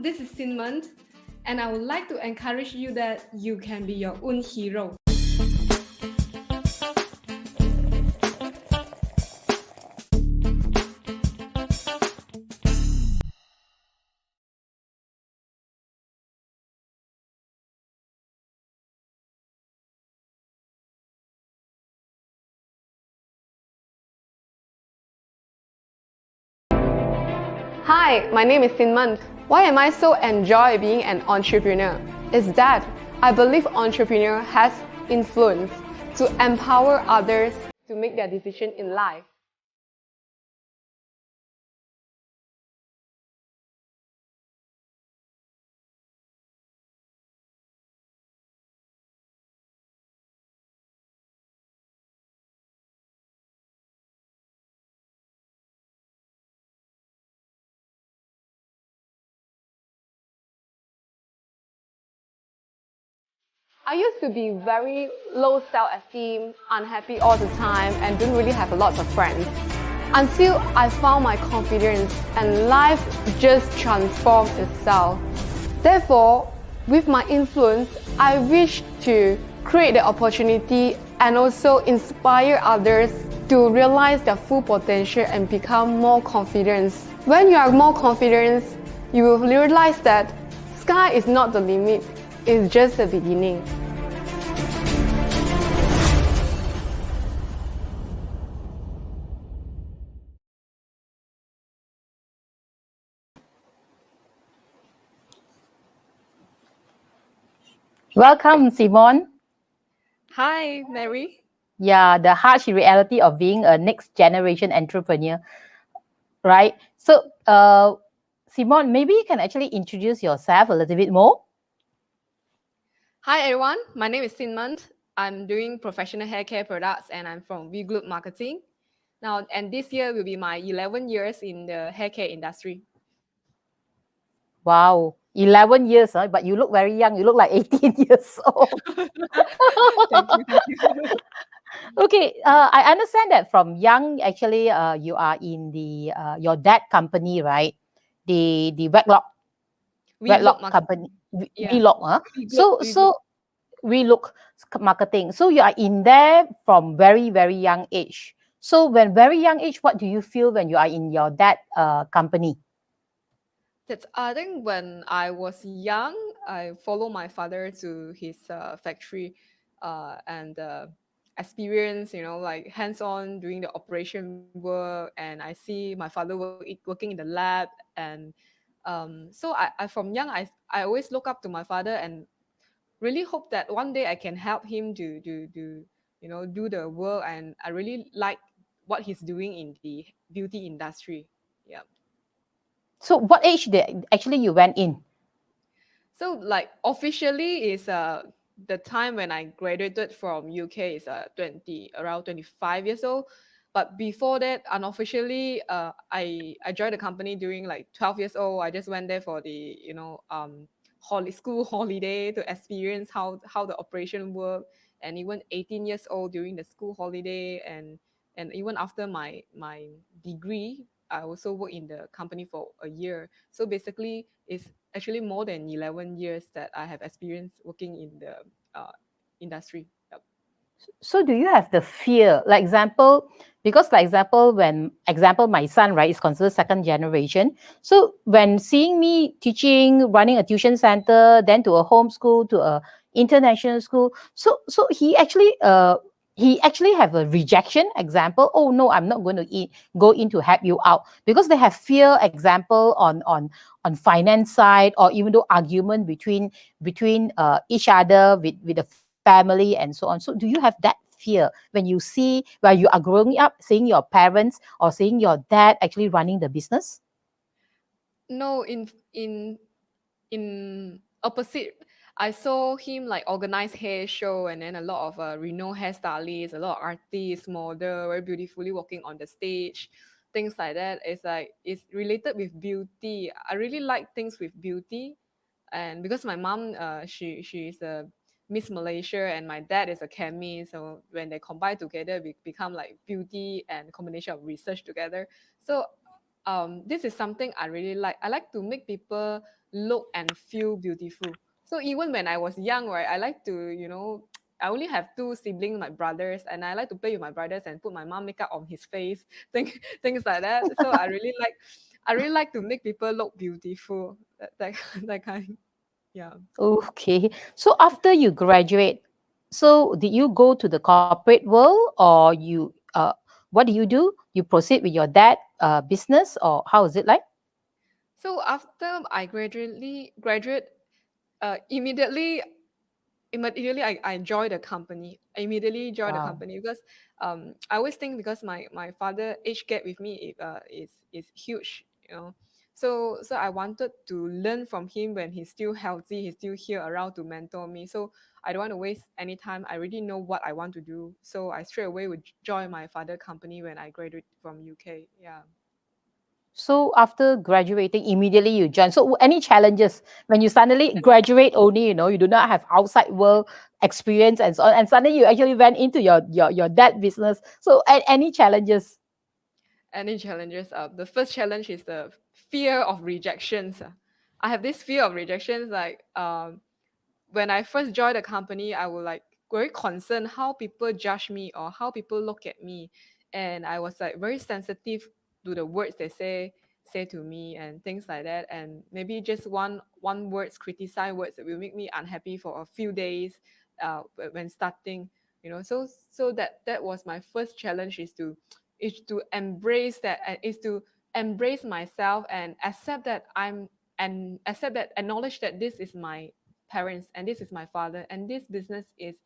this is Sin Mon, and I would like to encourage you that you can be your own hero. Hi, my name is Sin Mon. Why am I so enjoy being an entrepreneur? Is that I believe entrepreneur has influence to empower others to make their decision in life. I used to be very low self-esteem, unhappy all the time, and didn't really have a lot of friends. Until I found my confidence and life just transformed itself. Therefore, with my influence, I wish to create the opportunity and also inspire others to realize their full potential and become more confident. When you are more confident, you will realize that sky is not the limit, it's just the beginning. Welcome, Simon. Hi, Mary. Yeah, the harsh reality of being a next generation entrepreneur, right? So, Simon, maybe you can actually introduce yourself a little bit more. Hi, everyone. My name is Sin Mon. I'm doing professional hair care products, and I'm from WeGlobe Marketing. Now, and this year will be my 11 years in the hair care industry. Wow, 11 years, huh? But you look very young. You look like 18 years old. Thank you. Thank you. Okay, I understand that from young, actually, you are in the your dad company, right? The WeGlobe Wedlock Marketing. company, Yeah. Vlog, huh? WeGlobe. So we look marketing. So you are in there from very, very young age. So when very young age, what do you feel when you are in your dad company? That's, I think when I was young, I follow my father to his factory and experience, like hands-on doing the operation work. And I see my father working in the lab. And so I from young, I always look up to my father and really hope that one day I can help him to do the work. And I really like what he's doing in the beauty industry. Yeah. So what age did actually you went in? So like officially is the time when I graduated from UK is around 25 years old. But before that, unofficially, I joined the company during like 12 years old. I just went there for the school holiday to experience how the operation worked. And even 18 years old during the school holiday, and even after my degree, I also worked in the company for a year. So basically, it's actually more than 11 years that I have experience working in the industry. Yep. So do you have the fear? Like example, because like example, my son, right, is considered second generation. So when seeing me teaching, running a tuition center, then to a homeschool, to a international school, so he actually have a rejection example. Oh no, I'm not going to go in to help you out, because they have fear example on finance side, or even though argument between each other with the family and so on. So do you have that fear when you see, while you are growing up, seeing your parents or seeing your dad actually running the business? No, in opposite, I saw him like organize hair show, and then a lot of renowned hairstylists, a lot of artists, model, very beautifully walking on the stage, things like that. It's like it's related with beauty. I really like things with beauty, and because my mom, she's a Miss Malaysia, and my dad is a chemist, so when they combine together, we become like beauty and combination of research together. So this is something I really like. I like to make people look and feel beautiful. So even when I was young, right, I like to, I only have two siblings, my brothers, and I like to play with my brothers and put my mom makeup on his face, things like that. So I really like to make people look beautiful. That that kind. Yeah. Okay. So after you graduate, so did you go to the corporate world, or you what do you do? You proceed with your dad business, or how is it like? So after I graduate, immediately I joined the company. I immediately joined the Wow. company because I always think because my father age gap with me is huge, you know. So I wanted to learn from him when he's still healthy, he's still here around to mentor me. So I don't want to waste any time. I already know what I want to do. So I straight away would join my father company when I graduate from UK. Yeah. So after graduating, immediately you join. So any challenges when you suddenly graduate only, you do not have outside world experience and so on, and suddenly you actually went into your dad business. So any challenges? Any challenges? The first challenge is the fear of rejections. I have this fear of rejections. Like when I first joined the company, I was like very concerned how people judge me or how people look at me, and I was like very sensitive to the words they say to me and things like that. And maybe just one words, criticize words that will make me unhappy for a few days when starting. So that was my first challenge is to embrace that and is to embrace myself and accept that acknowledge that this is my parents and this is my father and this business is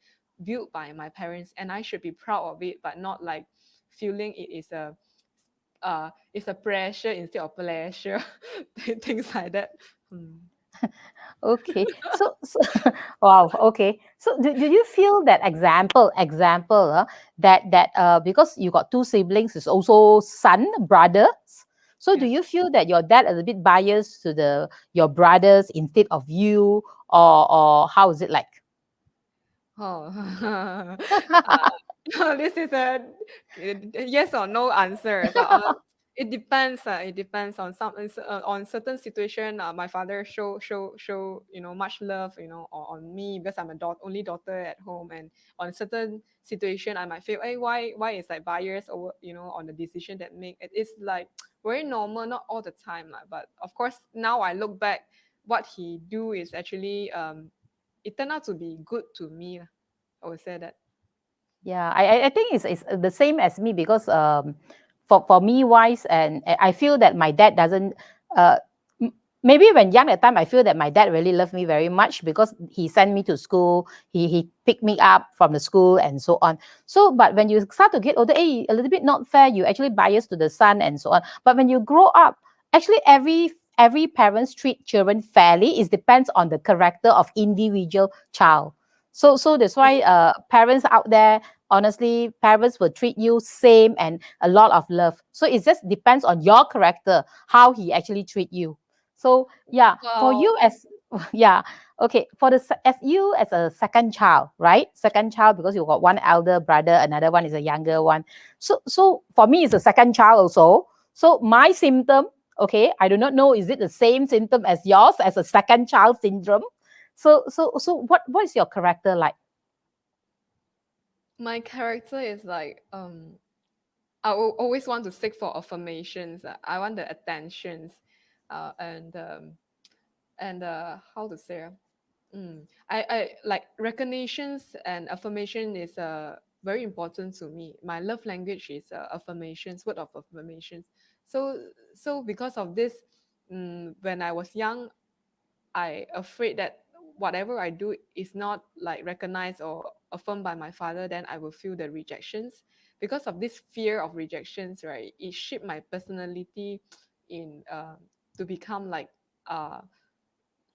built by my parents and I should be proud of it, but not like feeling it is a it's a pressure instead of pleasure. Things like that. Hmm. Okay. So wow. Okay. So do you feel that example, that because you got two siblings, is also son brothers. So do Yeah. you feel that your dad is a bit biased to the your brothers instead of you, or how is it like? Oh, this is a yes or no answer. So it depends. It depends on on certain situation. My father show much love on me because I'm a only daughter at home, and on certain situation I might feel, hey, why is like bias over on the decision that make it is like very normal, not all the time lah. But of course now I look back, what he do is actually it turned out to be good to me lah. I would say that. Yeah, I think it's the same as me because for me wise, and I feel that my dad doesn't uh m- maybe when young at time I feel that my dad really loved me very much because he sent me to school, he picked me up from the school and so on. So but when you start to get older, a little bit not fair, you actually bias to the son and so on. But when you grow up, actually every parents treat children fairly. It depends on the character of individual child. So that's why parents out there, honestly, parents will treat you same and a lot of love. So it just depends on your character how he actually treat you. So yeah, for Wow. you as yeah, okay, for as you as a second child, right, second child, because you got one elder brother, another one is a younger one. So for me it's a second child also. So my symptom, okay, I do not know, is it the same symptom as yours as a second child syndrome? So what is your character like? My character is like always want to seek for affirmations. I want the attentions, and how to say. I like recognitions and affirmation is very important to me. My love language is affirmations, word of affirmations. So because of this, when I was young, I afraid that whatever I do is not like recognized or affirmed by my father, then I will feel the rejections. Because of this fear of rejections, right? It shaped my personality in to become like uh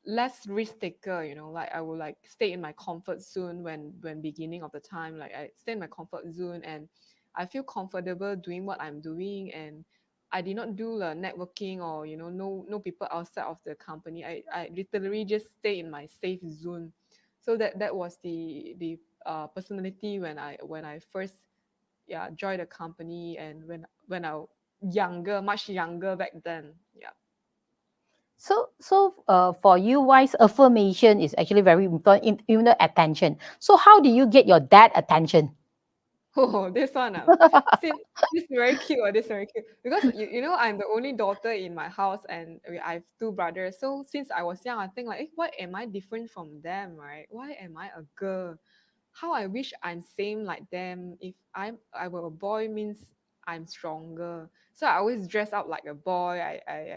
less risk taker. Like I will like stay in my comfort zone when beginning of the time. Like I stay in my comfort zone and I feel comfortable doing what I'm doing, and I did not do the networking or no people outside of the company. I literally just stay in my safe zone. So that was the personality when I first, yeah, joined the company. And when I younger, much younger back then. Yeah. So, for you, wise affirmation is actually very important in the attention. So, how do you get your dad attention? Oh, this one, since this is very cute, this is very cute because you know I'm the only daughter in my house, and I have two brothers. So since I was young, I think like, why am I different from them, right? Why am I a girl? How I wish I'm same like them. If I were a boy, means I'm stronger. So I always dress up like a boy.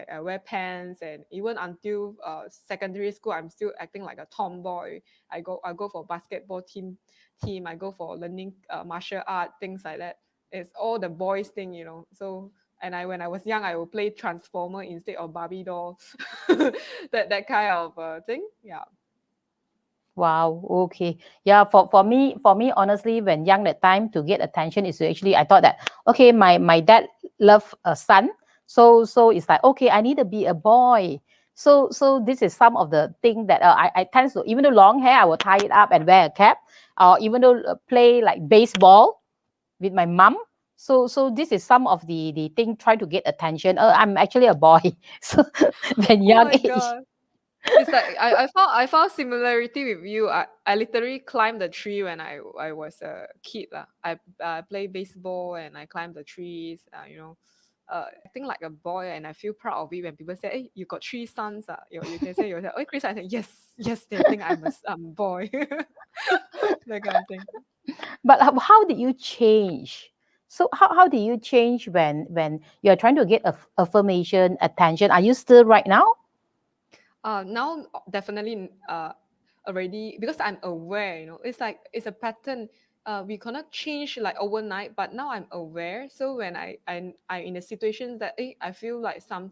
I wear pants, and even until secondary school, I'm still acting like a tomboy. I go for basketball team. I go for learning martial art, things like that. It's all the boys thing, you know. So and I when I was young, I would play Transformer instead of Barbie doll. That kind of thing. Yeah. Wow. Okay. Yeah. For me, honestly, when young that time to get attention is actually I thought that okay, my dad love a son, so it's like okay, I need to be a boy. So this is some of the thing that I tend to even though long hair, I will tie it up and wear a cap, or even though play like baseball with my mom. So this is some of the thing try to get attention. I'm actually a boy. So when Oh young my age. god. It's like I found similarity with you. I literally climbed the tree when I was a kid lah. I play baseball and I climbed the trees. Acting like a boy, and I feel proud of it when people say, "Hey, you got three sons." You can say yourself, "Oh, Chris," I say, "Yes, yes." They think I'm a boy, that kind of thing. But how did you change? So how did you change when you're trying to get affirmation, attention? Are you still right now? Now definitely already, because I'm aware, it's like it's a pattern. We cannot change like overnight, but now I'm aware. So when I in a situation that I feel like some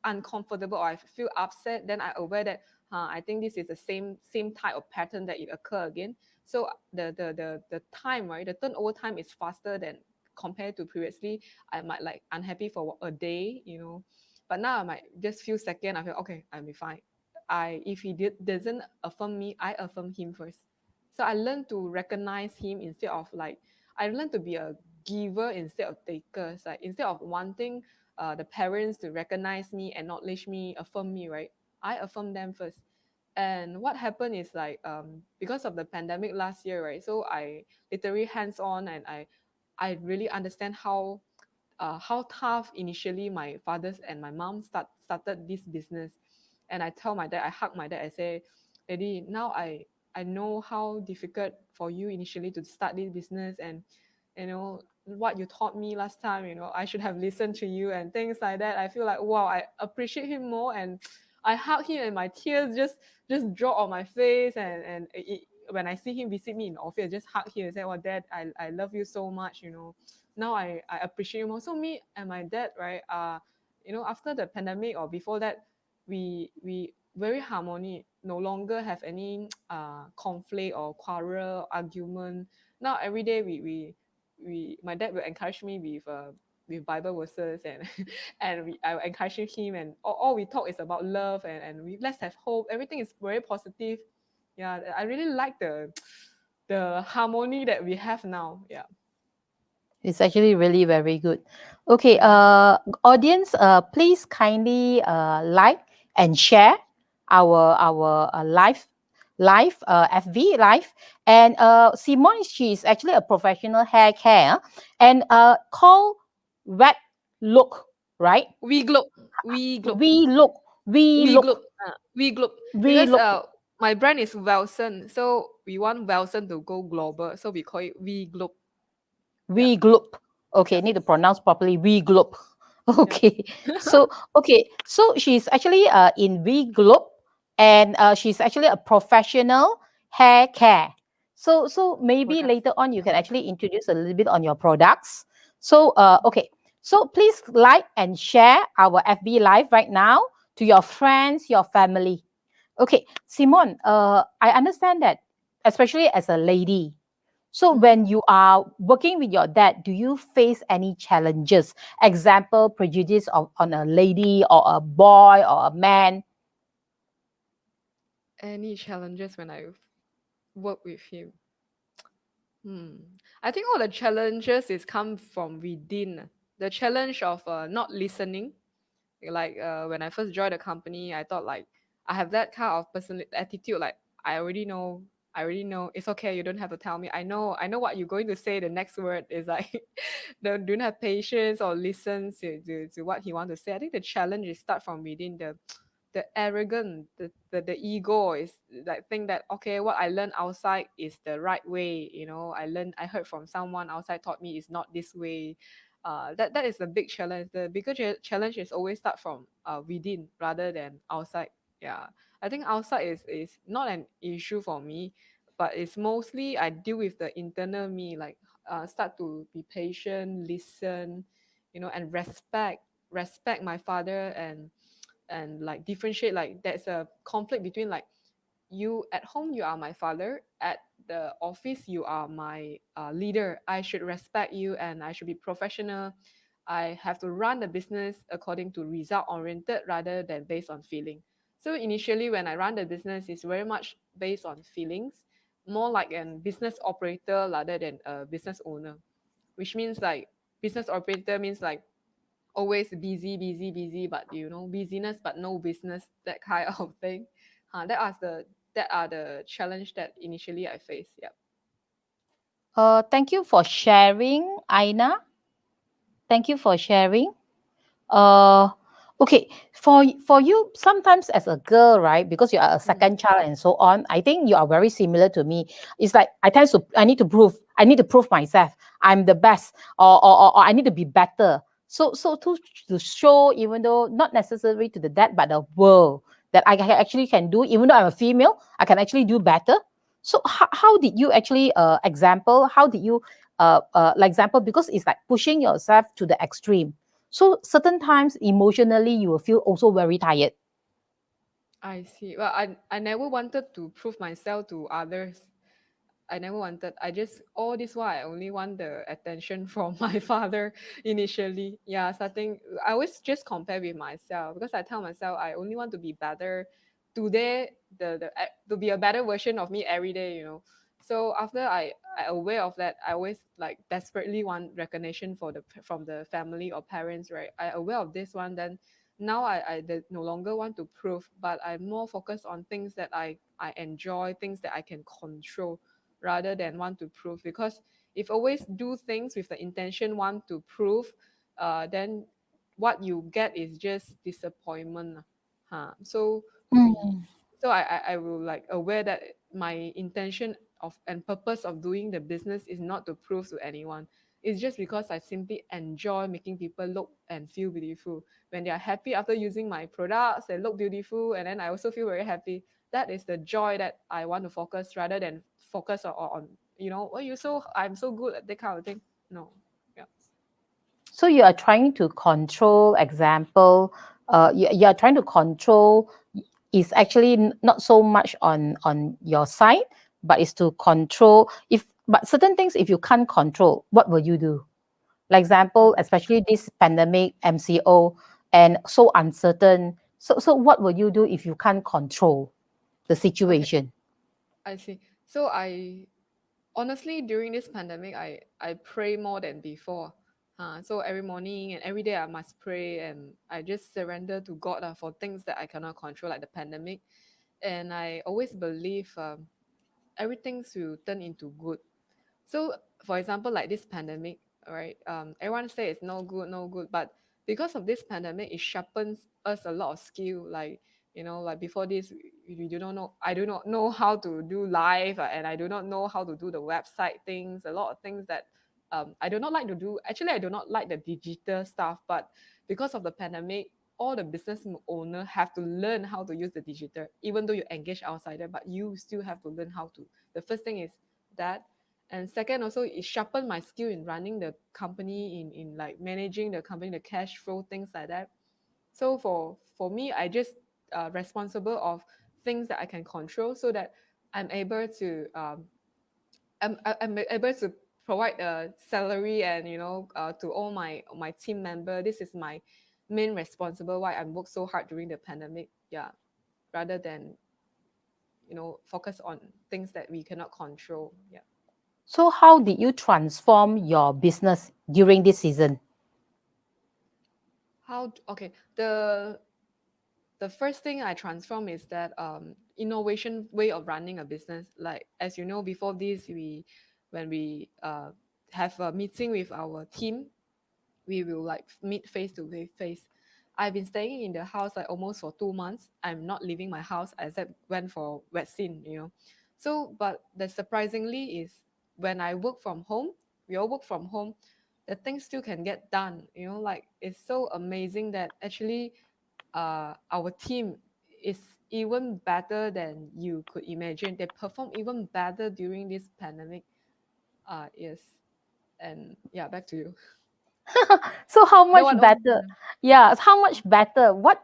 uncomfortable, or I feel upset, then I aware that I think this is the same type of pattern that it occur again. So the time, right, the turnover time is faster than compared to previously. I might like unhappy for a day, but now I might just few second, I feel okay, I'll be fine. If he doesn't affirm me, I affirm him first. So I learned to recognize him instead of like, I learned to be a giver instead of taker. Like instead of wanting the parents to recognize me, acknowledge me, affirm me, right? I affirm them first. And what happened is like because of the pandemic last year, right? So I literally hands on, and I really understand how tough initially my fathers and my mom started this business. And I tell my dad, I hug my dad, I say, Daddy, now I know how difficult for you initially to start this business, and what you taught me last time, I should have listened to you and things like that. I feel like, wow, I appreciate him more. And I hug him, and my tears just drop on my face. When I see him visit me in the office, I just hug him and say, "Oh, Dad, I love you so much. Now I appreciate you more." So me and my dad, right, after the pandemic or before that, we very harmony, no longer have any conflict or quarrel, argument. Now every day we my dad will encourage me with Bible verses, and I encouraging him, and all we talk is about love, and we let's have hope. Everything is very positive. Yeah, I really like the harmony that we have now. Yeah. It's actually really very good. Okay, Mm. audience, please kindly like and share our live FB live. And Simone, she is actually a professional hair care and call wet look, right? We globe, we globe. We look, we We look, Globe, we Globe, we because look, my brand is Wilson, so we want Wilson to go global, so we call it We Globe. Yeah, we globe. Okay, yeah, need to pronounce properly. We globe. yeah. Okay, so she's actually in We Globe, and she's actually a professional hair care. So maybe Products. later on you can actually introduce a little bit on your products. So okay, so please like and share our FB live right now to your friends, your family. Okay, Simone, I understand that, especially as a lady. So Mhm. when you are working with your dad, do you face any challenges? Example, prejudice on a lady or a boy or a man? Any challenges when I work with him? I think all the challenges is come from within. the challenge of not listening. Like when I first joined the company, I thought like I have that kind of personal attitude. Like I already know, I already know. It's okay. You don't have to tell me. I know what you're going to say. The next word is like, don't have patience or listen to what he want to say. I think the challenge is start from within. The arrogant, the ego is like think that okay, what I learned outside is the right way. I heard from someone outside taught me it's not this way. That is the big challenge. The bigger challenge is always start from within rather than outside. Yeah, I think outside is not an issue for me, but it's mostly I deal with the internal me. Like start to be patient, listen, and respect my father, and like differentiate. Like there's a conflict between like you at home you are my father, at the office you are my leader. I should respect you and I should be professional. I have to run the business according to result oriented rather than based on feeling. So initially when I run the business, it's very much based on feelings, more like a business operator rather than a business owner, which means like business operator means like always busy, busy, busy, but busyness but no business, that kind of thing. That are the challenge that initially I faced. Yeah. Thank you for sharing, Aina. Thank you for sharing. Uh, okay, for you, sometimes as a girl, right? Because you are a Mm. second child and so on. I think you are very similar to me. It's like I need to prove myself. I'm the best, or I need to be better. So to show, even though not necessarily to the dad, but the world that actually can do. Even though I'm a female, I can actually do better. So how did you actually example? How did you like example? Because it's like pushing yourself to the extreme, so certain times emotionally you will feel also very tired. I see. Well, I never wanted to prove myself to others. I never wanted. I just all this while I only want the attention from my father initially. Yeah, starting I always just compare with myself because I tell myself I only want to be better today, to be a better version of me every day. So after I aware of that, I always like desperately want recognition from the family or parents, right? I aware of this one, then now I no longer want to prove, but I'm more focused on things that I enjoy, things that I can control rather than want to prove. Because if always do things with the intention want to prove, then what you get is just disappointment. So we Mm. so I will like aware that my intention of and purpose of doing the business is not to prove to anyone. It's just because I simply enjoy making people look and feel beautiful. When they are happy after using my products, they look beautiful, and then I also feel very happy. That is the joy that I want to focus rather than focus on oh, I'm so good at that kind of thing. No. Yeah. So you are trying to control example, you are trying to control is actually not so much on your side, but is to control if but certain things if you can't control, what will you do? Like example, especially this pandemic MCO and so uncertain. So what will you do if you can't control the Okay, situation? I see. So I honestly during this pandemic I pray more than before. So every morning and every day I must pray, and I just surrender to God for things that I cannot control, like the pandemic. And I always believe everything will turn into good. So, for example, like this pandemic, right? Everyone say it's no good, no good, but because of this pandemic, it sharpens us a lot of skill. Like like before this, we do not know. I do not know how to do live, and I do not know how to do the website things. A lot of things that I do not like to do. Actually, I do not like the digital stuff, but because of the pandemic, all the business owner have to learn how to use the digital. Even though you engage outsider, but you still have to learn how to. The first thing is that, and second also it sharpened my skill in running the company, in like managing the company, the cash flow, things like that. So for me, I just responsible of things that I can control, so that I'm able to I'm able to provide a salary, and to all my team member. This is my main responsible why I work so hard during the pandemic. Yeah, rather than focus on things that we cannot control. Yeah. So how did you transform your business during this season? Okay, the first thing I transform is that innovation way of running a business. Like as you know, before this, we when we have a meeting with our team, we will like meet face to face. I've been staying in the house like almost for 2 months. I'm not leaving my house except went for vaccine, you know. So, but the surprisingly is when I work from home, we all work from home, the things still can get done. You know, like it's so amazing that actually our team is even better than you could imagine. They perform even better during this pandemic. Yes, and yeah, back to you. So how No much one. Oh, better? Yeah, how much better? What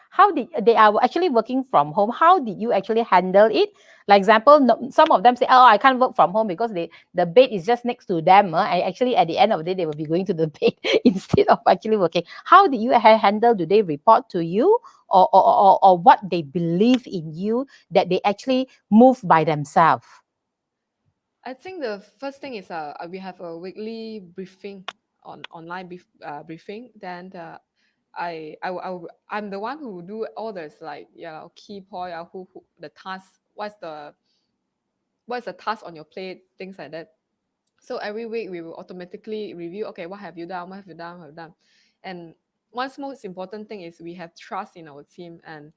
how did they are actually working from home? How did you actually handle it? Like example, some of them say, "Oh, I can't work from home because the bed is just next to them." And actually, at the end of the day, they will be going to the bed instead of actually working. How did you handle? Do they report to you, or what they believe in you that they actually move by themselves? I think the first thing is we have a weekly briefing on online briefing. Then I'm the one who do all this like yeah key point who the task what's the task on your plate, things like that. So every week we will automatically review, okay, what have you done, what have you done, what have you done. And one most important thing is we have trust in our team, and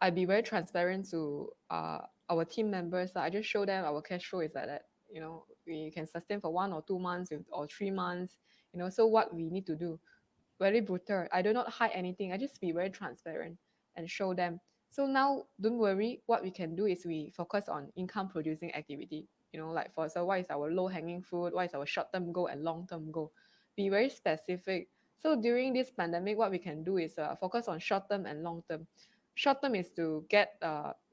I be very transparent to our team members. I just show them our cash flow is like that. You know, we can sustain for 1 or 2 months or 3 months. You know, so what we need to do, very brutal. I do not hide anything. I just be very transparent and show them. So now, don't worry. What we can do is we focus on income producing activity. You know, like for so, what is our low hanging fruit? What is our short term goal and long term goal? Be very specific. So during this pandemic, what we can do is focus on short term and long term. Short term is to get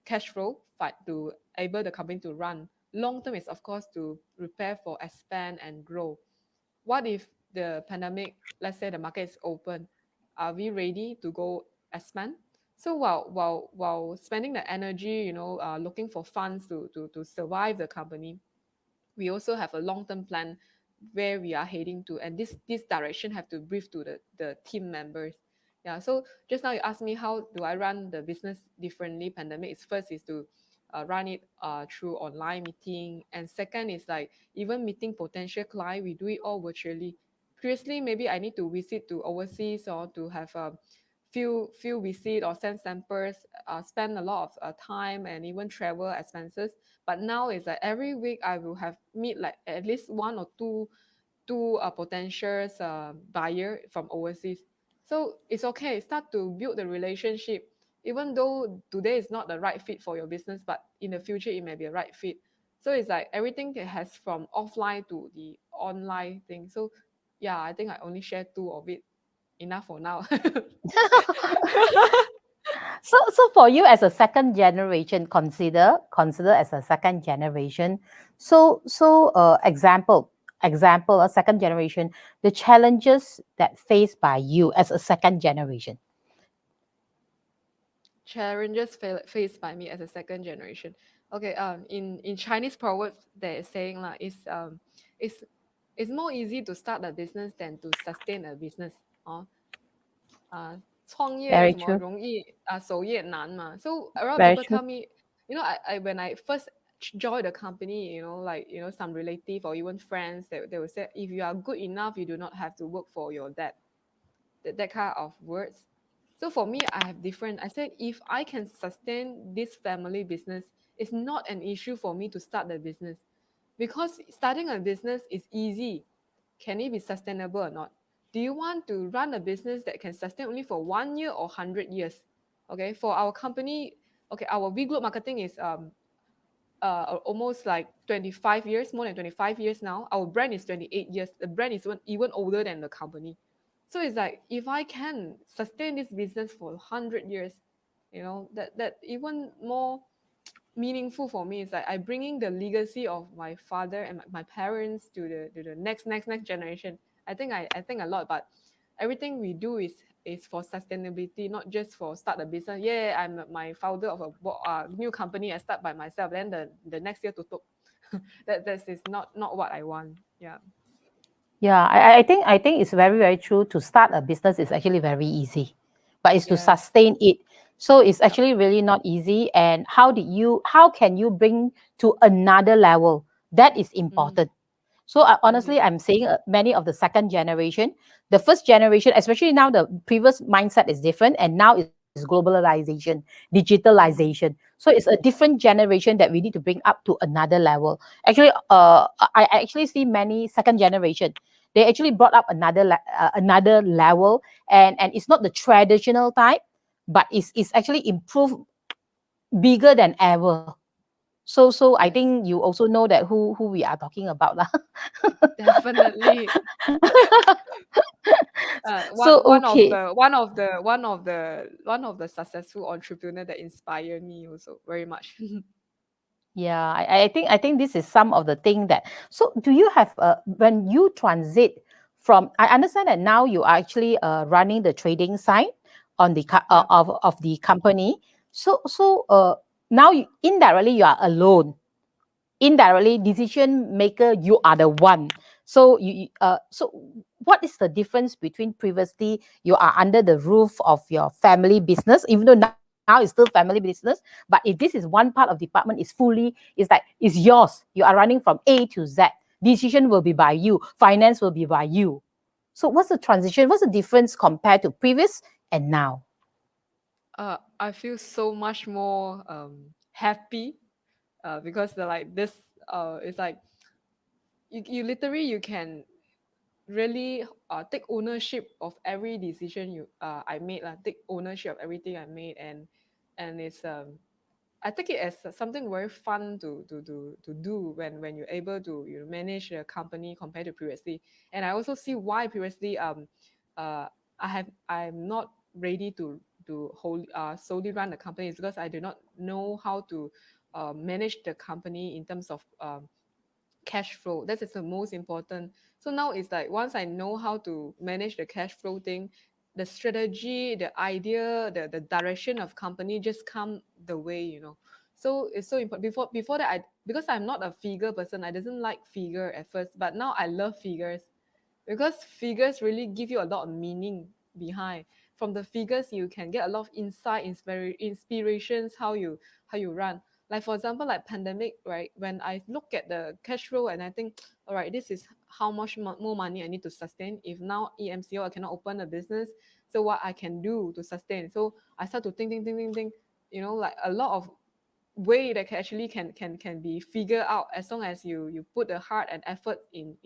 cash flow, fight to able the company to run. Long term is of course to prepare for expand and grow. What if the pandemic, let's say the market is open, are we ready to go expand? So while spending the energy, you know, looking for funds to survive the company, we also have a long-term plan where we are heading to, and this direction have to brief to the team members. Yeah, so just now you asked me how do I run the business differently. Pandemic is first is to run it through online meeting, and second is like even meeting potential client, we do it all virtually. Previously maybe I need to visit to overseas or to have a few visit or send samples, spend a lot of time and even travel expenses. But now it's like every week I will have meet like at least one or two potential buyer from overseas. So it's okay. Start to build the relationship. Even though today is not the right fit for your business, but in the future it may be a right fit. So it's like everything that has from offline to the online thing. So yeah, I think I only share two of it. Enough for now. So for you as a second generation, consider as a second generation. Example, a second generation, the challenges that faced by you as a second generation. Challenges faced by me as a second generation. Okay, in Chinese proverb, there is saying like it's it's more easy to start a business than to sustain a business. Oh, 创业 Very 什么 true. 容易守业难嘛. So a lot of Very people true. tell me, you know, I when I first joined the company, you know, like you know, some relative or even friends, they will say, if you are good enough, you do not have to work for your dad. That kind of words. So for me, I have different. I said if I can sustain this family business, it's not an issue for me to start the business, because starting a business is easy. Can it be sustainable or not? Do you want to run a business that can sustain only for 1 year or 100 years? Okay, for our company, okay, our WeGlobe marketing is almost like 25 years, more than 25 years now. Our brand is 28 years. The brand is even older than the company. So it's like if I can sustain this business for 100 years, you know, that even more meaningful for me is like I bringing the legacy of my father and my parents to the next generation. I think a lot, but everything we do is for sustainability, not just for start a business. Yeah, I'm my founder of a new company. I start by myself. Then the next year to that is not what I want. Yeah. Yeah, I think it's very, very true. To start a business is actually very easy, but it's to Yes. sustain it. So it's Yep. actually really not easy. And how can you bring to another level? That is Mm, important. So honestly, mm-hmm. I'm saying many of the second generation, the first generation, especially now, the previous mindset is different, and now is globalization, digitalization. Mm-hmm. So it's a different generation that we need to bring up to another level. Actually, I actually see many second generation. They actually brought up another level, and it's not the traditional type, but it's actually improved bigger than ever. So I Yes. think you also know that who we are talking about lah. Definitely. So One of okay, the one of the successful entrepreneur that inspire me also very much. yeah, I think this is some of the thing that. So do you have when you transit from? I understand that now you are actually running the trading side on the Yep. of the company. So now indirectly you are alone. Indirectly decision maker, you are the one. So what is the difference between previously you are under the roof of your family business, even though now it's still family business, but if this is one part of department, is fully, is like, is yours, you are running from A to Z, decision will be by you, finance will be by you. So what's the transition, what's the difference compared to previous and now? I feel so much more happy because the like this it's like you literally you can really take ownership of every decision I made lah. Take ownership of everything I made, and it's I take it as something very fun to do when you're able to manage a company compared to previously. And I also see why previously uh I'm not ready to hold solely run the company is because I do not know how to manage the company in terms of cash flow. That is the most important. So now it's like once I know how to manage the cash flow thing, the strategy, the idea, the direction of company just come the way. So it's so important. Before that, because I'm not a figure person, I didn't like figure at first, but now I love figures because figures really give you a lot of meaning behind. From the figures you can get a lot of insight, inspirations, how you run. Like for example, like pandemic, right? When I look at the cash flow and I think, all right, this is how much more money I need to sustain. If now EMCO I cannot open a business, so what I can do to sustain. So I start to think, like a lot of way that can be figured out as long as you put the heart and effort in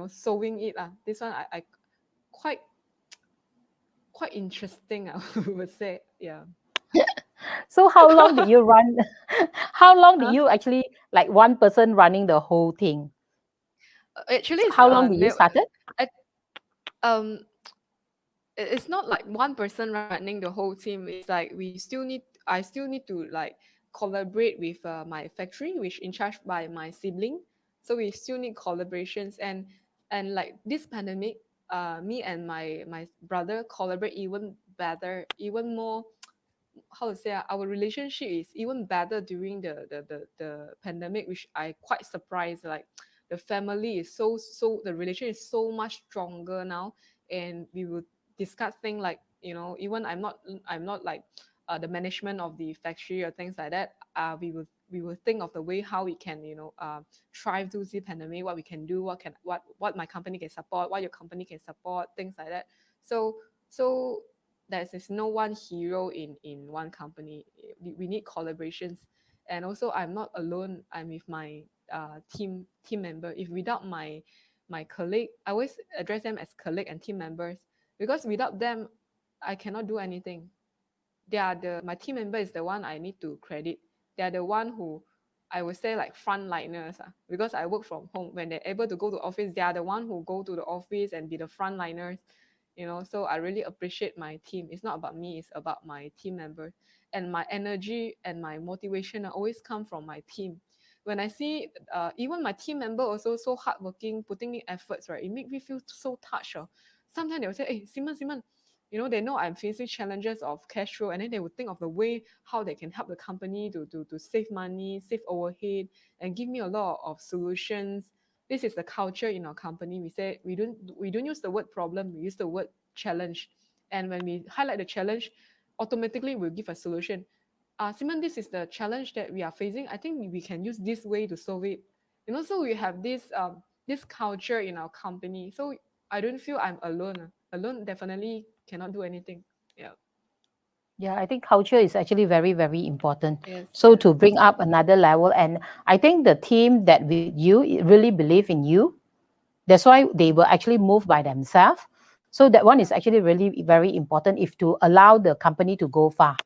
sewing it. This one I quite quite interesting, I would say. Yeah. So how long did you run? How long did Huh? you actually, like, one person running the whole thing? Actually, So it's how long did you started? I, um it's not like one person running the whole team. It's like I still need to like collaborate with my factory, which in charge by my sibling. So we still need collaborations, and like this pandemic, me and my brother collaborate even better, even more. How to say, our relationship is even better during the pandemic, which I quite surprised. Like the family is the relation is so much stronger now, and we will discuss things like, even I'm not like the management of the factory or things like that. We will think of the way how we can thrive through the pandemic, what we can do, what my company can support, what your company can support, things like that. So there's no one hero in one company. We need collaborations, and also I'm not alone. I'm with my team member. If without my colleague, I always address them as colleague and team members, because without them I cannot do anything. They are the my team member is the one I need to credit. They are the one who I would say like frontliners, because I work from home. When they're able to go to office, they are the one who go to the office and be the frontliners. So I really appreciate my team. It's not about me, it's about my team members. And my energy and my motivation always come from my team. When I see even my team member also so hardworking, putting in efforts, right, it makes me feel so touched. Sometimes they will say, hey, Simon, they know I'm facing challenges of cash flow, and then they would think of the way how they can help the company to save money, save overhead, and give me a lot of solutions. this is the culture in our company. We say we don't use the word problem, we use the word challenge. And when we highlight the challenge, automatically we'll give a solution. Simon, this is the challenge that we are facing. I think we can use this way to solve it. So we have this culture in our company. So I don't feel I'm alone. Alone definitely cannot do anything. Yeah. Yeah, I think culture is actually very, very important. Yes. So Yes. to bring up another level, and I think the team that with you really believe in you. That's why they will actually move by themselves. So that one Yeah. is actually really very important if to allow the company to go far.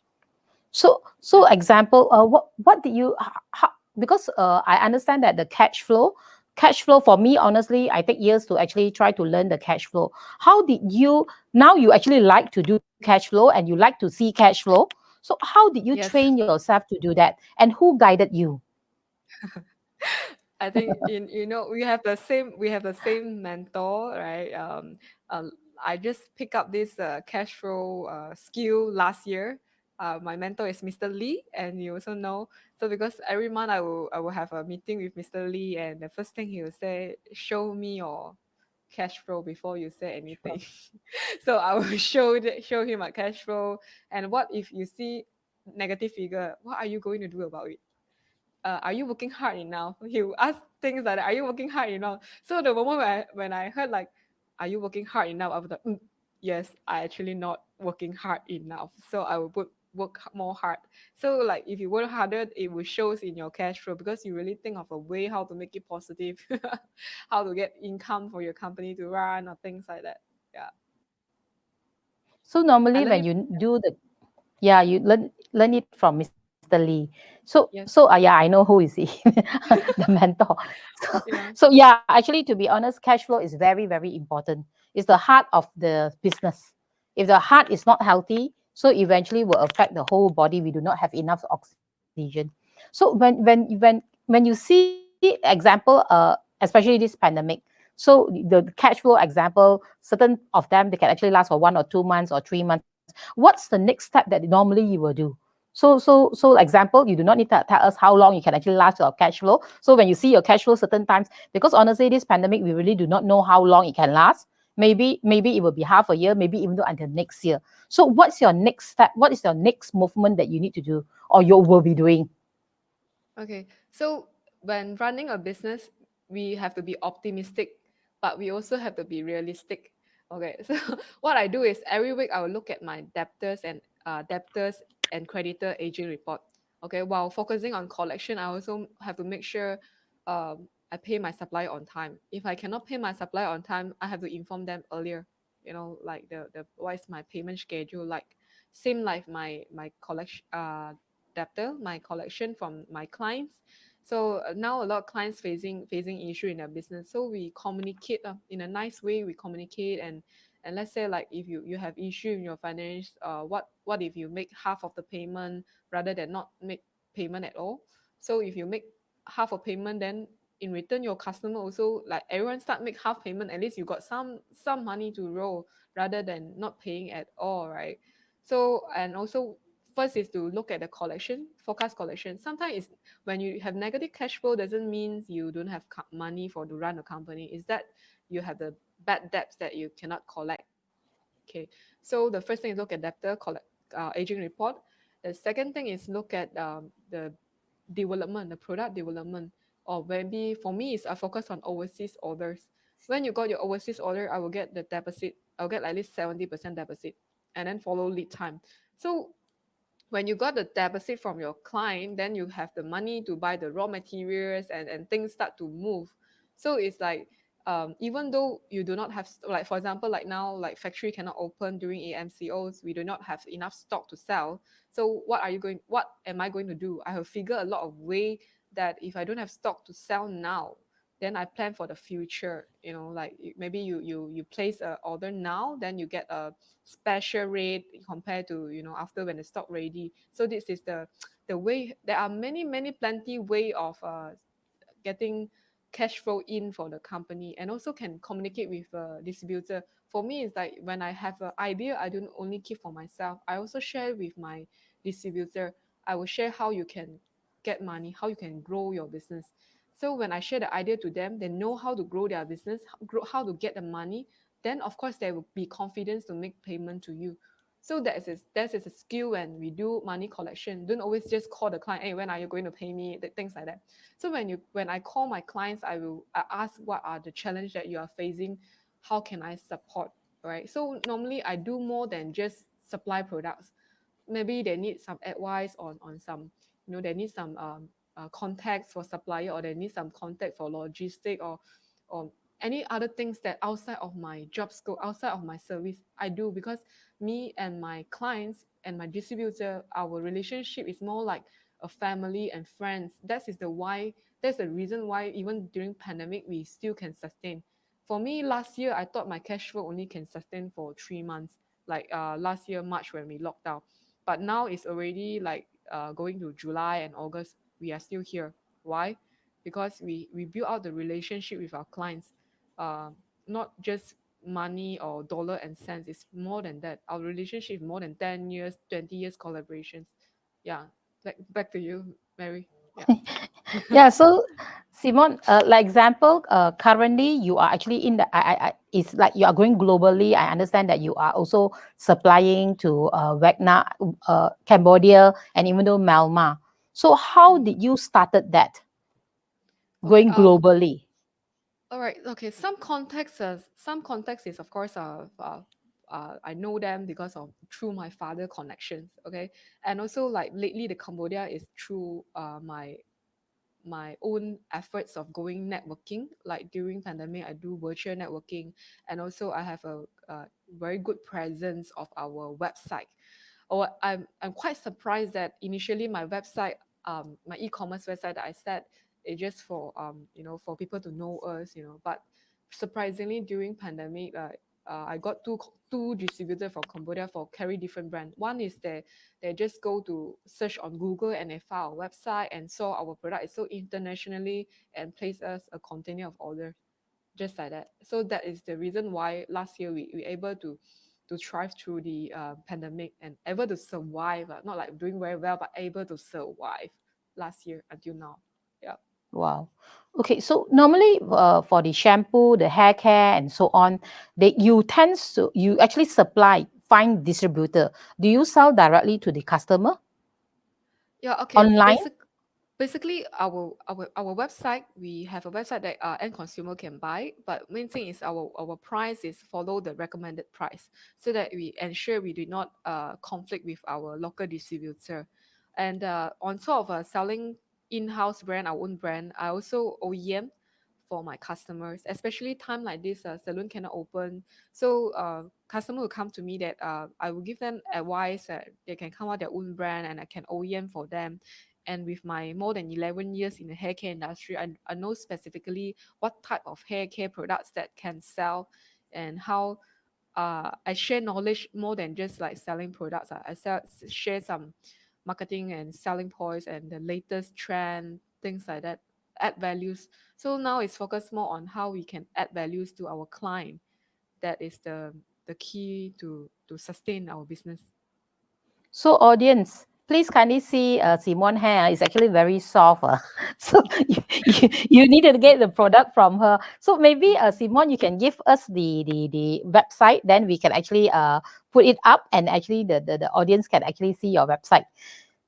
So Definitely. example, what did you how, because I understand that the cash flow for me honestly I take years to actually try to learn the cash flow. How did you now you actually like to do cash flow and you like to see cash flow? So how did you Yes. train yourself to do that and who guided you? I think we have the same mentor, right? Uh, I just pick up this cash flow skill last year. My mentor is Mr. Lee, and you also know. So because every month I will have a meeting with Mr. Lee, and the first thing he will say, "Show me your cash flow before you say anything." Sure. So I will show him a cash flow, and what if you see negative figure? What are you going to do about it? Are you working hard enough? He will ask things like, are you working hard enough? So the moment when I heard like, are you working hard enough? I was like, yes, I actually not working hard enough. So I will work more hard. So like if you work harder, it will shows in your cash flow because you really think of a way how to make it positive, how to get income for your company to run or things like that. Yeah, So I normally learned when it. you do the yeah, you learn it from Mr. Lee. So Yes, yeah, I know who is he, the mentor. So yeah, so yeah, actually to be honest, cash flow is very very important. It's the heart of the business. If the heart is not healthy, so eventually will affect the whole body. We do not have enough oxygen. So when you see example, especially this pandemic, so the cash flow example, certain of them they can actually last for 1 or 2 months or 3 months. What's the next step that normally you will do? So example, you do not need to tell us how long you can actually last your cash flow. So when you see your cash flow certain times, because honestly this pandemic we really do not know how long it can last. Maybe it will be half a year, maybe even though until next year. So what's your next step? What is your next movement that you need to do or you will be doing? okay. So when running a business, we have to be optimistic, but we also have to be realistic. Okay. So what I do is every week I will look at my debtors and creditor aging report. Okay. While focusing on collection, I also have to make sure I pay my supplier on time. If I cannot pay my supplier on time, I have to inform them earlier. Like the what is my payment schedule like? Same like my collection debtor, my collection from my clients. So now a lot of clients facing issue in their business. So we communicate in a nice way. We communicate and let's say like if you have issue in your finance, what if you make half of the payment rather than not make payment at all? So if you make half of payment, then in return your customer also like everyone start make half payment. At least you got some money to roll rather than not paying at all, right? So and also first is to look at the collection, forecast collection. Sometimes it's when you have negative cash flow doesn't mean you don't have money for to run a company. Is that you have the bad debts that you cannot collect. Okay, so the first thing is look at debtor collect aging report. The second thing is look at the development, the product development, or maybe for me is I focus on overseas orders. When you got your overseas order, I will get the deposit. I'll get at least 70% deposit, and then follow lead time. So when you got the deposit from your client, then you have the money to buy the raw materials and things start to move. So it's like even though you do not have like for example like now like factory cannot open during AMCOs, we do not have enough stock to sell. So what am I going to do? I have figured a lot of way that if I don't have stock to sell now, then I plan for the future. Like maybe you place a order now, then you get a special rate compared to after when the stock ready. So this is the way. There are many plenty way of getting cash flow in for the company, and also can communicate with a distributor. For me it's like when I have an idea, I don't only keep for myself, I also share with my distributor. I will share how you can get money, how you can grow your business. So when I share the idea to them, they know how to grow their business, how to get the money. Then of course there will be confidence to make payment to you. So that is a skill when we do money collection. Don't always just call the client, hey, when are you going to pay me? Things like that. So when I call my clients, I ask what are the challenge that you are facing, how can I support, right? So normally I do more than just supply products. Maybe they need some advice on some, they need some contacts for supplier, or they need some contact for logistic, or any other things that outside of my job scope, outside of my service, I do. Because me and my clients and my distributor, our relationship is more like a family and friends. That's the reason why even during pandemic we still can sustain. For me, last year I thought my cash flow only can sustain for 3 months, like last year March when we locked down. But now it's already like going to July and August. We are still here. Why? Because we build out the relationship with our clients. uh, Not just money or dollar and cents. It's more than that. Our relationship is more than 10 years, 20 years collaborations. Yeah. Back to you, Mary. Yeah. Yeah, so Simon, like example, currently you are actually in the, it's like you are going globally. I understand that you are also supplying to Vietnam, Cambodia, and even though Myanmar. So how Mhm. did you started that Okay. going globally? All right. Okay. Some context is of course I know them because of through my father connections. Okay, and also like lately the Cambodia is through my own efforts of going networking. Like during pandemic, I do virtual networking, and also I have a very good presence of our website. Or I'm quite surprised that initially my website, my e-commerce website that I said is just for for people to know us, but surprisingly during pandemic, I got two distributors from Cambodia for carry different brand. One is they just go to search on Google and they found our website and saw our product is so internationally and place us a container of order, just like that. So that is the reason why last year we able to thrive through the pandemic and able to survive. Not like doing very well, but able to survive last year until now. Yeah. Wow. Okay, so normally for the shampoo, the hair care, and so on, you actually supply, find distributor. Do you sell directly to the customer Yeah. Okay. online? Basically, our website, we have a website that end consumer can buy, but main thing is our price is follow the recommended price, so that we ensure we do not conflict with our local distributor. And on top of selling in-house brand, our own brand, I also OEM for my customers, especially time like this, salon cannot open. So customer will come to me that I will give them advice that they can come out their own brand and I can OEM for them. And with my more than 11 years in the hair care industry, I know specifically what type of hair care products that can sell, and how I share knowledge more than just like selling products. Share some marketing and selling points and the latest trend, things like that, add values. So now it's focused more on how we can add values to our client. That is the key to sustain our business. So audience, please kindly see Simone hair is actually very soft. So you need to get the product from her. So maybe Simone, you can give us the website, then we can actually put it up and actually the audience can actually see your website.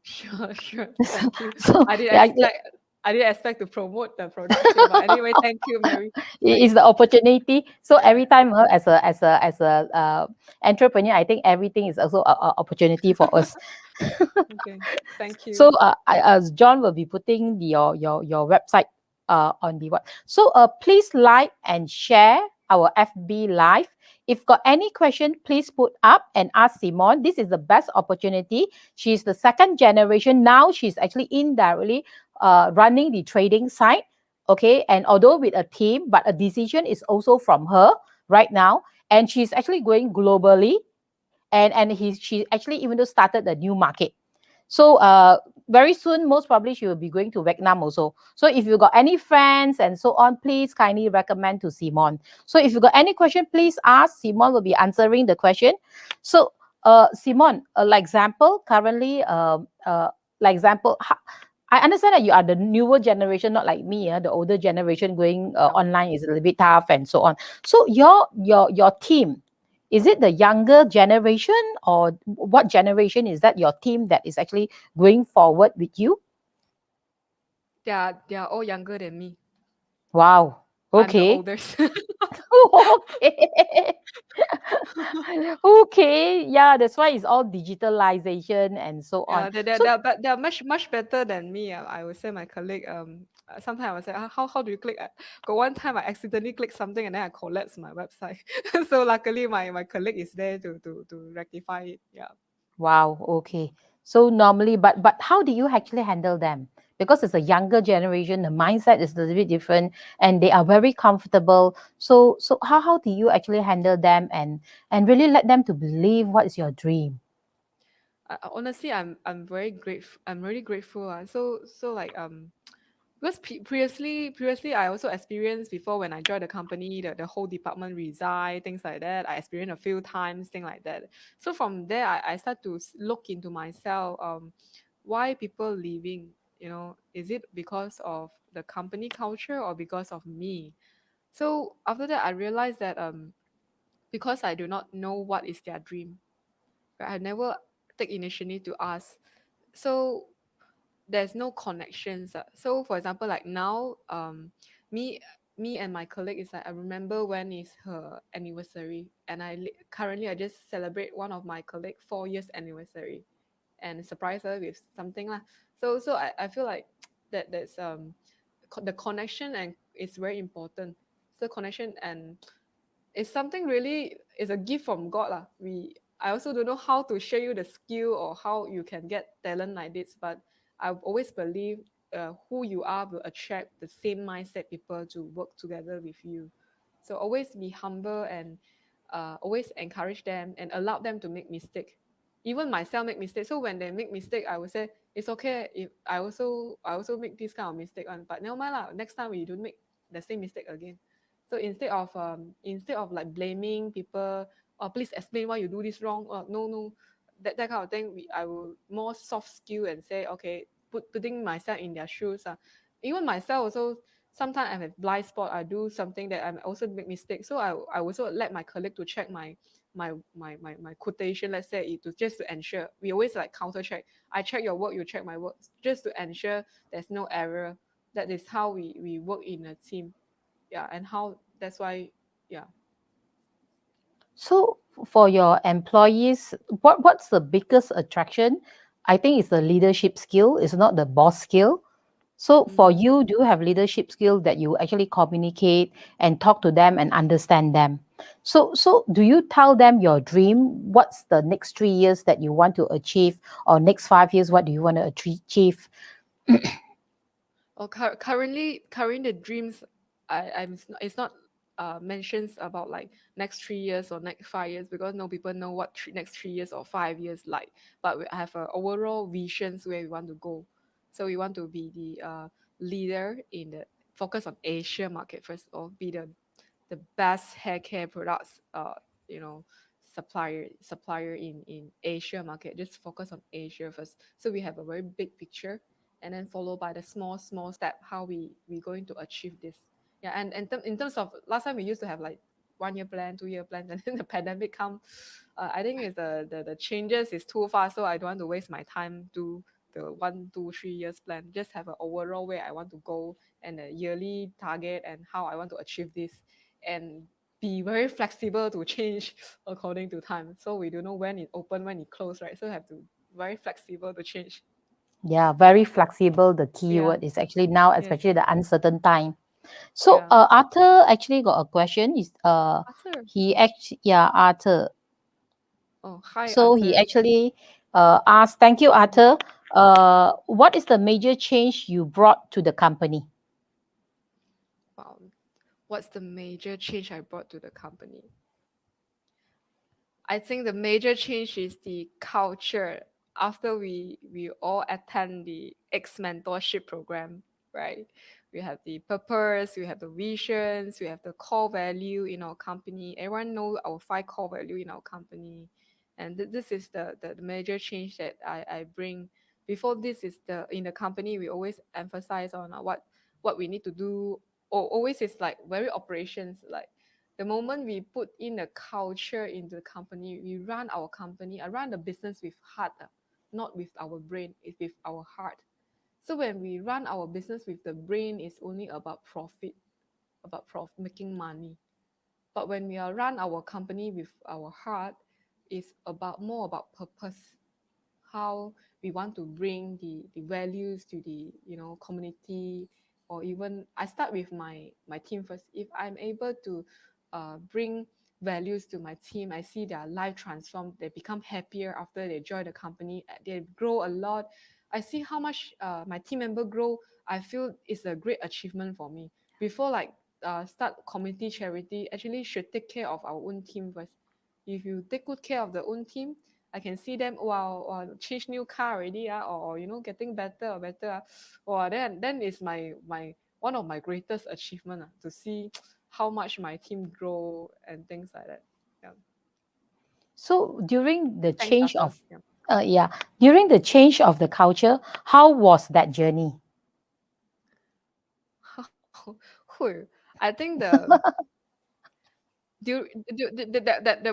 Sure, sure. So, Thank you. so I didn't yeah, expect I didn't expect to promote the products here, but anyway, thank you, Mary. it's Nice. the opportunity. So Yeah. every time as a entrepreneur, I think everything is also a opportunity for us. Okay. Thank So you. as John will be putting your website on the what. So please like and share our FB live. If got any question, please put up and ask Simone. This is the best opportunity. She's the second generation now. She's actually indirectly running the trading site. Okay, and although with a team, but a decision is also from her right now, and she's actually going globally. And she actually even though started a new market. So very soon, most probably she will be going to Vietnam also. So if you got any friends and so on, please kindly recommend to Simon. So if you got any question, please ask. Simon will be answering the question. So Simon, like example, currently, like example, I understand that you are the newer generation, not like me, the older generation going Yeah. online is a little bit tough and so on. So your team, is it the younger generation, or what generation is that your team that is actually going forward with you? They are all younger than me. Wow. I'm the Okay. oldest. Okay. Okay. Yeah, that's why it's all digitalization and so on. Yeah, they're, So they're, but they're much better than me. I would say my colleague. Sometimes I would say, how do you click? Got one time I accidentally clicked something and then I collapsed my website. So luckily my colleague is there to rectify it. Yeah. wow, okay. So normally, but how do you actually handle them? Because it's a younger generation, the mindset is a little bit different, and they are very comfortable. So how do you actually handle them and really let them to believe what is your dream? Honestly, I'm very grateful. I'm really grateful. So like because previously I also experienced before when I joined the company, the whole department resign, things like that. I experienced a few times, things like that. So from there, I start to look into myself. Why people leaving? Is it because of the company culture or because of me? So after that, I realized that because I do not know what is their dream, right? I never take initiative to ask. So there's no connections. So for example, like now, me me and my colleague is like I remember when is her anniversary, and currently I just celebrate one of my colleague 4 years anniversary and surprise her with something lah. So I feel like that's the connection and it's very important. So connection and it's something really is a gift from God lah. I also don't know how to share you the skill or how you can get talent like this, but I always believe who you are will attract the same mindset people to work together with you. So always be humble and always encourage them and allow them to make mistake. Even myself make mistake. So when they make mistake, I will say it's okay. If I also make this kind of mistake on, but never mind lah. Next time we don't make the same mistake again. So instead of like blaming people, oh please explain why you do this wrong. Oh no, that kind of thing. I will more soft skill and say okay, putting myself in their shoes. Even myself also sometimes I have blind spot. I do something that I also make mistakes. So I also let my colleague to check my quotation. Let's say it to just to ensure we always like counter check. I check your work, you check my work, just to ensure there's no error. That is how we work in a team. Yeah, and how that's why. Yeah. So for your employees, what's the biggest attraction? I think it's the leadership skill, it's not the boss skill. So for Mm. you, do you have leadership skill that you actually communicate and talk to them and understand them? So do you tell them your dream? What's the next 3 years that you want to achieve, or next 5 years? What do you want to achieve? Or currently the dreams, it's not mentions about like next 3 years or next 5 years because no people know what next 3 years or 5 years like. But we have overall visions where we want to go. So we want to be the leader in the focus on Asia market first of all, be the best hair care products you know supplier in Asia market. Just focus on Asia first. So we have a very big picture and then followed by the small step how we going to achieve this. Yeah, and in terms of last time we used to have like 1 year plan, 2 year plans, and then the pandemic come. I think is the changes is too fast, so I don't want to waste my time to the 1, 2, 3 years plan. Just have an overall where I want to go and a yearly target and how I want to achieve this, and be very flexible to change according to time. So we don't know when it open, when it close, right? So have to very flexible to change. Yeah, very flexible. The Yeah. keyword is actually now, Yes. especially the uncertain time. So Yeah. Arthur actually got a question. Is Arthur. he actually, yeah, Arthur. Oh, hi, So he Arthur. actually asked, thank you, Mhm. Arthur. What is the major change you brought to the company? Wow. What's the major change I brought to the company? I think the major change is the culture after we all attend the X mentorship program, right? We have the purpose, we have the visions, we have the core value in our company. Everyone know our 5 core value in our company. And this is the major change that I bring Before this is the in the company we always emphasize on what we need to do, or always is like very operations. Like the moment we put in a culture into the company, we run our company, I run the business with heart, not with our brain, it's with our heart. So when we run our business with the brain, it's only about profit, about making money. But when we are run our company with our heart, it's about more about purpose, how we want to bring the values to the community. Or even I start with my team first. If I'm able to bring values to my team, I see their life transform, they become happier after they join the company, they grow a lot. I see how much my team member grow. I feel it's a great achievement for me. Before like start community charity, actually should take care of our own team first. If you take good care of the own team, I can see them, wow, change new car already, or getting better or better. Wow, then is my one of my greatest achievement, to see how much my team grow and things like that. Yeah. So during the Thanks, change Arthur. of, Yeah. yeah, during the change of the culture, how was that journey? Whew. I think the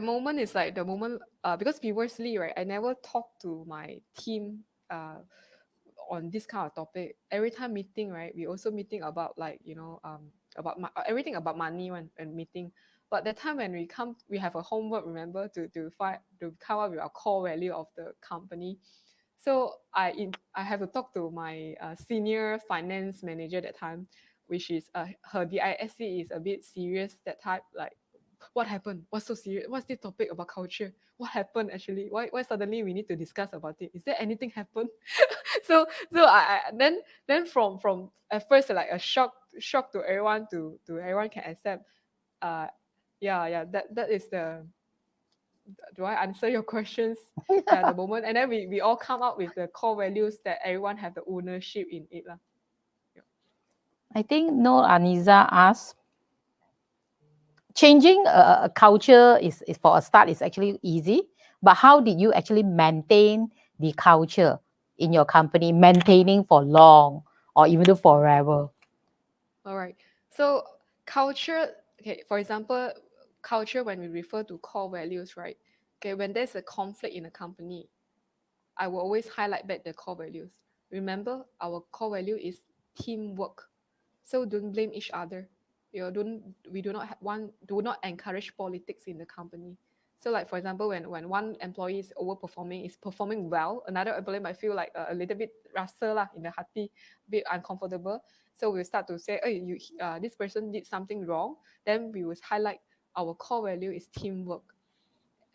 moment is like the moment, because previously, right, I never talked to my team on this kind of topic. Every time meeting, right, we also meeting about like about everything about money one and meeting. But the time when we have a homework, remember, to come up with our core value of the company. So I have to talk to my senior finance manager that time, which is her DISC is a bit serious that type. Like, what happened? What's so serious? What's this topic about culture? What happened actually? Why suddenly we need to discuss about it? Is there anything happen? So I then from at first like a shock to everyone, to everyone can accept. Uh, yeah, that is the, do I answer your questions? Yeah, the moment, and then we all come up with the core values that everyone have the ownership in it lah. Yeah. I think no Aniza asked, changing a culture is for a start is actually easy, but how did you actually maintain the culture in your company, maintaining for long or even though forever? All right. So culture, okay, for example, culture, when we refer to core values, right? Okay, when there's a conflict in a company, I will always highlight back the core values. Remember, our core value is teamwork. So don't blame each other. Don't we do not do not encourage politics in the company. So like for example, when one employee is overperforming, is performing well, another employee might feel like a little bit rasa lah in the hati, a bit uncomfortable. So we start to say, hey, this person did something wrong. Then we will highlight our core value is teamwork.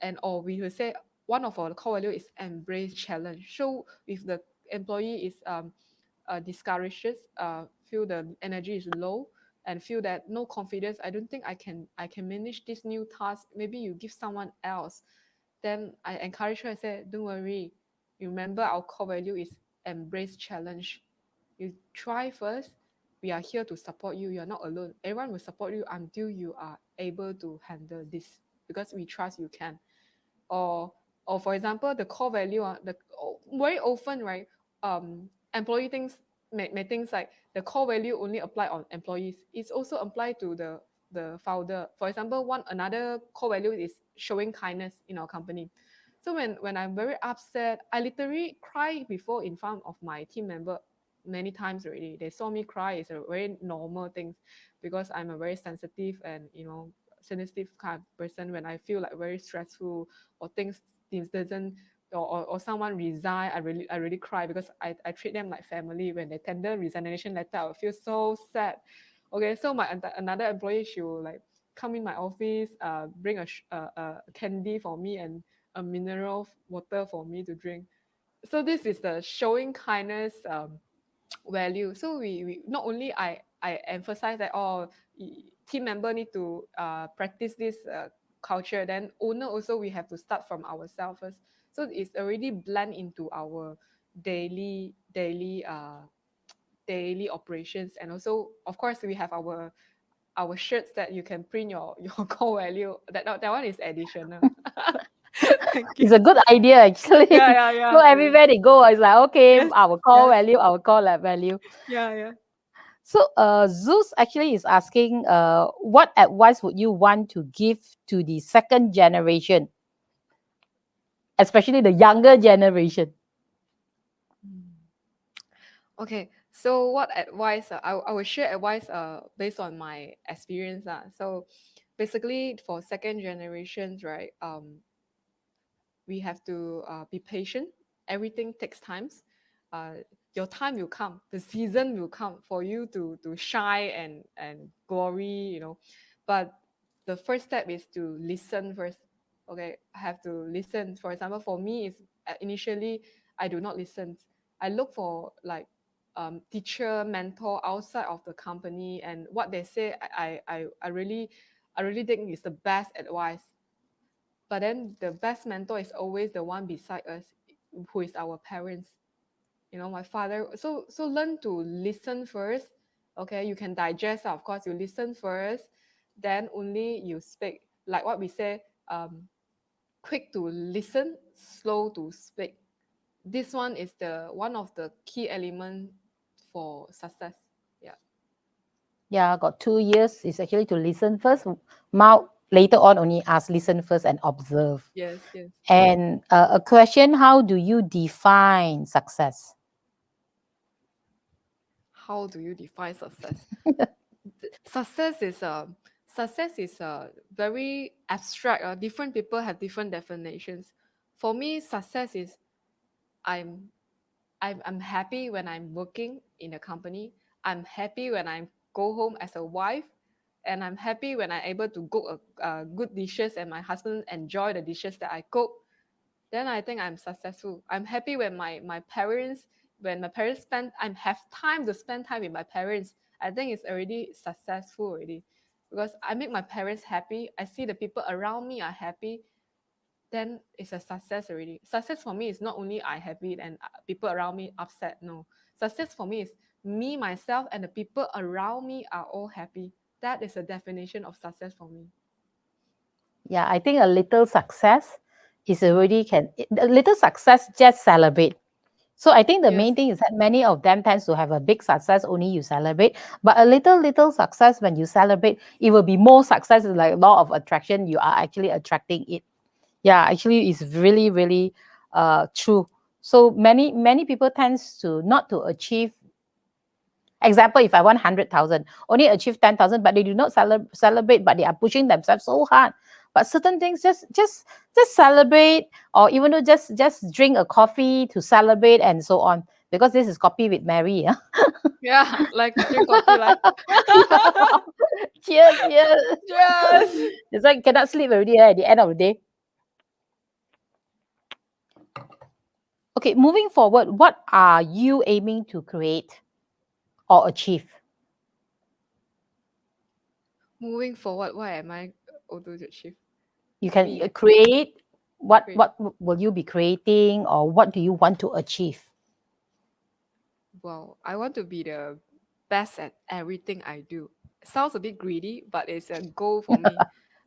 And or we will say one of our core value is embrace challenge. So if the employee is discourages, feel the energy is low, and feel that no confidence, I don't think I can manage this new task, maybe you give someone else. Then I encourage her, I say, don't worry, remember our core value is embrace challenge. You try first, we are here to support you, you're not alone, everyone will support you until you are able to handle this, because we trust you can. or or for example, the core value, very often, right, employee things may things like the core value only apply on employees, it's also applied to the founder. For example, one another core value is showing kindness in our company. So when I'm very upset, I literally cry before in front of my team member many times already. They saw me cry, it's a very normal thing, because I'm a very sensitive and sensitive kind of person. When I feel like very stressful, or things doesn't, or someone resign, I really cry, because I treat them like family. When they tender resignation letter, I will feel so sad. Okay, so my another employee, she will like come in my office, bring a candy for me and a mineral water for me to drink. So this is the showing kindness value. So we not only I emphasize that, team member need to practice this culture, then owner also, we have to start from ourselves first. So it's already blend into our daily operations. And also, of course, we have our shirts that you can print your core value. That one is additional. Thank you. It's a good idea Yeah, actually. yeah, So yeah. everywhere they go, it's like, okay, Yes, our core yes. value, our core lab value. Yeah, yeah. So Zeus actually is asking, what advice would you want to give to the second generation, especially the younger generation? Mm. Okay, so what advice? I will share advice based on my experience. So basically for second generations, right? We have to be patient. Everything takes times. Your time will come. The season will come for you to shine and glory. But the first step is to listen first. Okay, I have to listen. For example, for me is initially I do not listen. I look for like teacher mentor outside of the company, and what they say I really think is the best advice. But then the best mentor is always the one beside us, who is our parents. My father. So learn to listen first. Okay, you can digest. Of course, you listen first, then only you speak. Like what we say, quick to listen, slow to speak. This one is the one of the key element for success. Yeah. Yeah, got 2 years is actually to listen first. Mouth later on only ask, listen first and observe. Yes. Yes. And a question: how do you define success? How do you define success? Success is very abstract. Different people have different definitions. For me, success is I'm I'm happy when I'm working in a company. I'm happy when I go home as a wife, and I'm happy when I'm able to cook good dishes and my husband enjoy the dishes that I cook. Then I think I'm successful. I'm happy when my parents spend I have time to spend time with my parents. I think it's already successful already. Because I make my parents happy. I see the people around me are happy, then it's a success already. Success for me is not only I happy and people around me upset. No. Success for me is me, myself, and the people around me are all happy. That is a definition of success for me. Yeah, I think a little success is Mm. already can a little success just celebrate. So I think the Yes. main thing is that many of them tends to have a big success only you celebrate, but a little success when you celebrate, it will be more success. It's like law of attraction. You are actually attracting it. Yeah, actually, it's really true. So many people tends to not to achieve. Example, if I want 100,000, only achieve 10,000, but they do not celebrate, but they are pushing themselves so hard. But certain things just celebrate, or even though just drink a coffee to celebrate and so on. Because this is coffee with Mary. Yeah. Yeah, like drink coffee, like Yeah. Cheers, cheers. yes. It's like cannot sleep already at the end of the day. Okay, moving forward, what are you aiming to create or achieve? Moving forward, what am I to achieve? You can Me, create. what great. what will you be creating, or what do you want to achieve? Well, I want to be the best at everything I do. Sounds a bit greedy, but it's a goal for me.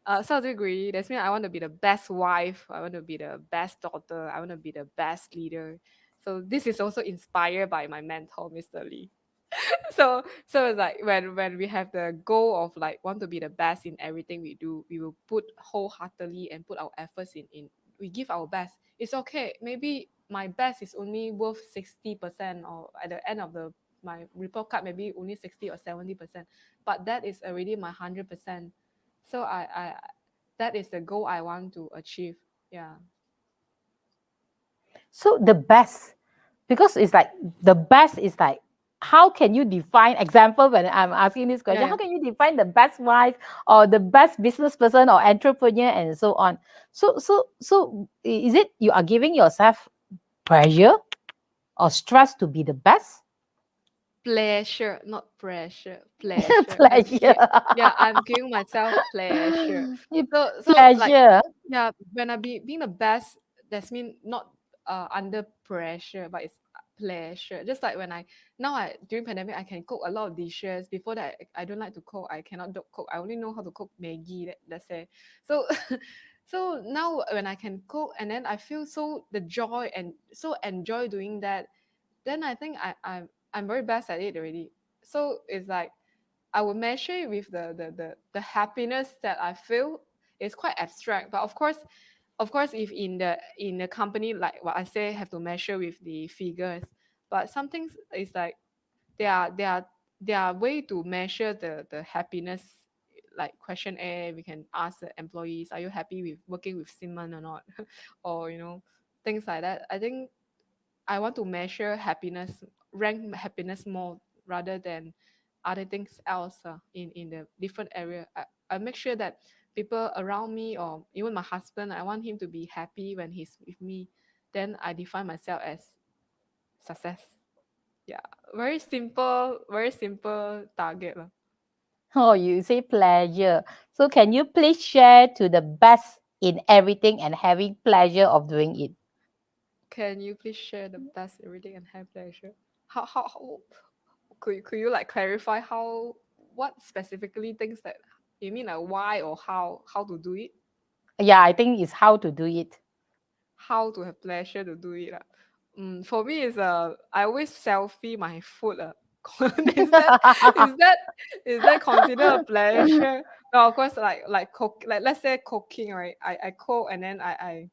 Sounds a bit greedy. That's mean I want to be the best wife. I want to be the best daughter. I want to be the best leader. So this is also inspired by my mentor, Mr. Lee. So it's like when we have the goal of like want to be the best in everything we do, we will put wholeheartedly and put our efforts in. We give our best. It's okay, maybe my best is only worth 60%, or at the end of the my report card maybe only 60 or 70%, but that is already my 100%. So I that is the goal I want to achieve. Yeah. So the best, because it's like the best is like, how can you define, example, when I'm asking this Yeah, question, yeah. how can you define the best wife or the best business person or entrepreneur and so on? So is it you are giving yourself pressure or stress to be the best? Pleasure, not pressure. Pleasure. Pleasure. Yeah, I'm giving myself pleasure. You- So like, Pleasure. yeah, when I being the best, that's mean not under pressure, but it's pleasure. Just like when I now I during pandemic I can cook a lot of dishes. Before that I don't like to cook. I cannot cook. I only know how to cook Maggie. Let's say so. So now when I can cook and then I feel so the joy and so enjoy doing that, then I think I'm very best at it already. So it's like I would measure it with the happiness that I feel. It's quite abstract, but of course, if in the company, like what I say, have to measure with the figures. But some things is like there are there are there are way to measure the happiness, like questionnaire. We can ask the employees, are you happy with working with Sin Mon or not? Or things like that. I think I want to measure happiness, rank happiness more rather than other things else, in the different area. I make sure that people around me or even my husband, I want him to be happy when he's with me. Then I define myself as success. Yeah, very simple target lah. Oh, you say pleasure. So can you please share to the best in everything and having pleasure of doing it? Can you please share the best everything and have pleasure? How could you like clarify how what specifically things that you mean, like why or how to do it? Yeah, I think it's how to do it. How to have pleasure to do it. For me is I always selfie my food. Is that is that is that considered a pleasure? No, of course, like cook, like let's say cooking, right? I cook and then I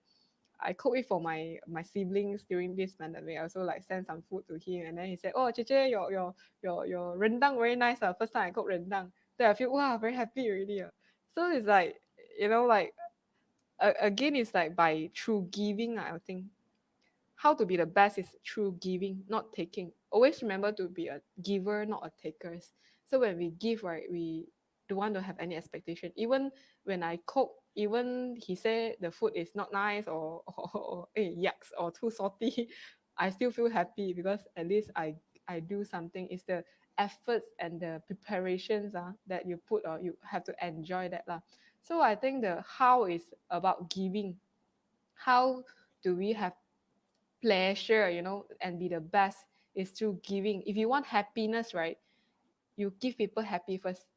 cook it for my siblings during this pandemic. I also like send some food to him, and then he said, "Oh, Cheche, your rendang very nice. First time I cook rendang." Then I feel wow, very happy already. So it's like like again, it's like by through giving. I think how to be the best is through giving, not taking. Always remember to be a giver, not a takers. So when we give, right, we don't want to have any expectation. Even when I cook, even he say the food is not nice or yucks or too salty, I still feel happy because at least I do something. It's the efforts and the preparations that you put, or you have to enjoy that lah. So I think the how is about giving. How do we have pleasure, and be the best is through giving. If you want happiness, right, you give people happy first.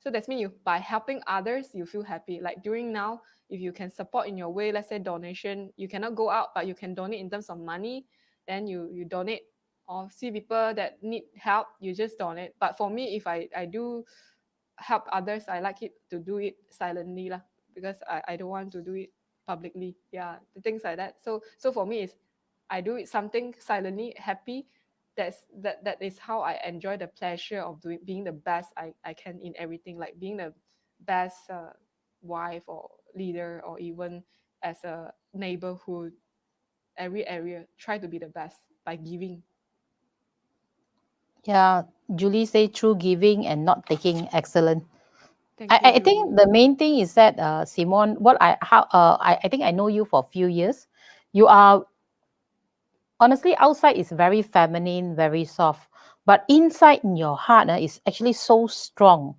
So that's mean you by helping others, you feel happy. Like during now, if you can support in your way, let's say donation, you cannot go out, but you can donate in terms of money, then you donate. Or see people that need help, you just donate. But for me, if I do help others, I like it to do it silently lah, because I don't want to do it publicly. Yeah, the things like that. So for me is I do it something silently, happy. That is how I enjoy the pleasure of doing being the best I can in everything, like being the best wife or leader, or even as a neighborhood, every area try to be the best by giving. Yeah, Julie say true giving and not taking. Excellent. Thank I you, think Julie. the main thing is that Simon, what I how I think I know you for a few years. You are honestly outside is very feminine, very soft, but inside in your heart is actually so strong.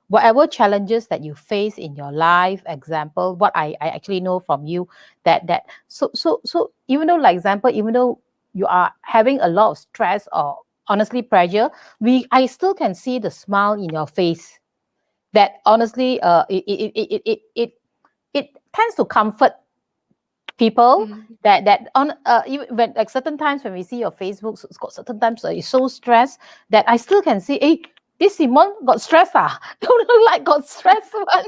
Whatever challenges that you face in your life, example, what I actually know from you, that even though, like example, even though you are having a lot of stress or honestly pressure, we I still can see the smile in your face. That honestly, it tends to comfort people Mhm. that on even when like certain times when we see your Facebook, it's got certain times it's so stressed that I still can see, hey, this Simon got stressed don't look like got stressed one.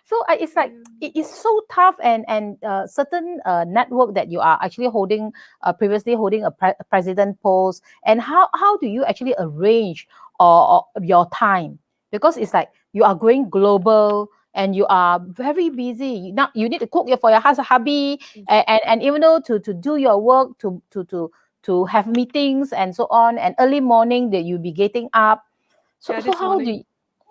So it's like Yeah. it is so tough, and certain network that you are actually holding, previously holding a president post, and how do you actually arrange or your time, because it's like you are going global and you are very busy. Now you need to cook for your hubby, Yes. and even though to do your work, to have meetings and so on, and early morning that you'll be getting up. So Yeah, so this how do morning. you,